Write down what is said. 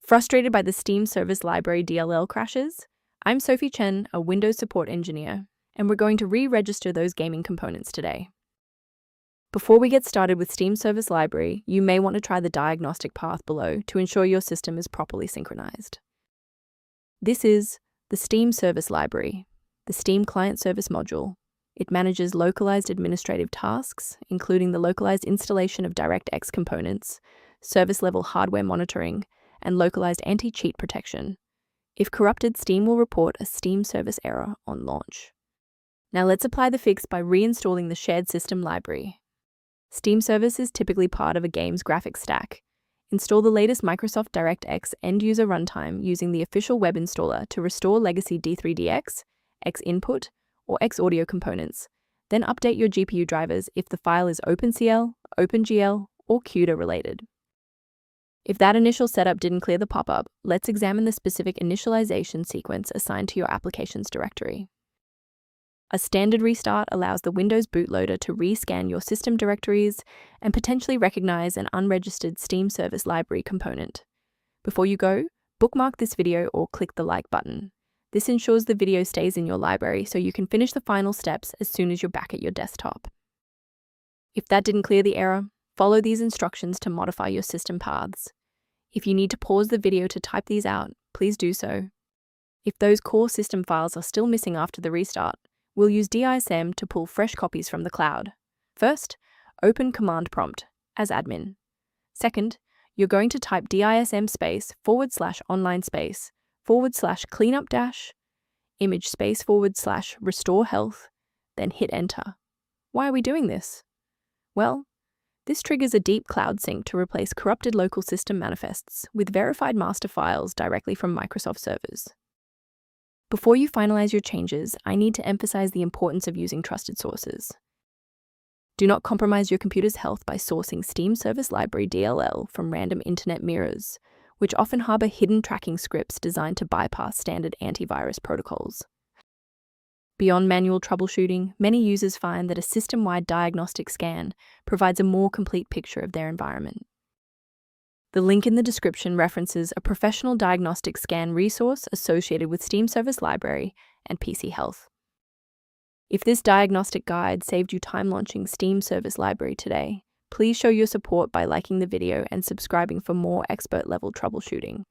Frustrated by the Steam Service Library DLL crashes? I'm Sophie Chen, a Windows support engineer, and we're going to re-register those gaming components today. Before we get started with Steam Service Library, you may want to try the diagnostic path below to ensure your system is properly synchronized. This is the Steam Service Library, the Steam Client Service module. It manages localized administrative tasks, including the localized installation of DirectX components, service-level hardware monitoring, and localized anti-cheat protection. If corrupted, Steam will report a Steam service error on launch. Now let's apply the fix by reinstalling the shared system library. Steam Service is typically part of a game's graphics stack. Install the latest Microsoft DirectX end-user runtime using the official web installer to restore legacy D3DX, X-input, or X-audio components. Then update your GPU drivers if the file is OpenCL, OpenGL, or CUDA related. If that initial setup didn't clear the pop-up, let's examine the specific initialization sequence assigned to your applications directory. A standard restart allows the Windows bootloader to rescan your system directories and potentially recognize an unregistered Steam Service Library component. Before you go, bookmark this video or click the like button. This ensures the video stays in your library so you can finish the final steps as soon as you're back at your desktop. If that didn't clear the error, follow these instructions to modify your system paths. If you need to pause the video to type these out, please do so. If those core system files are still missing after the restart, we'll use DISM to pull fresh copies from the cloud. First, open Command Prompt as admin. Second, you're going to type DISM space /online space /cleanup dash image space / restore health, then hit enter. Why are we doing this? Well, this triggers a deep cloud sync to replace corrupted local system manifests with verified master files directly from Microsoft servers. Before you finalize your changes, I need to emphasize the importance of using trusted sources. Do not compromise your computer's health by sourcing Steam Service Library DLL from random internet mirrors, which often harbor hidden tracking scripts designed to bypass standard antivirus protocols. Beyond manual troubleshooting, many users find that a system-wide diagnostic scan provides a more complete picture of their environment. The link in the description references a professional diagnostic scan resource associated with Steam Service Library and PC Health. If this diagnostic guide saved you time launching Steam Service Library today, please show your support by liking the video and subscribing for more expert-level troubleshooting.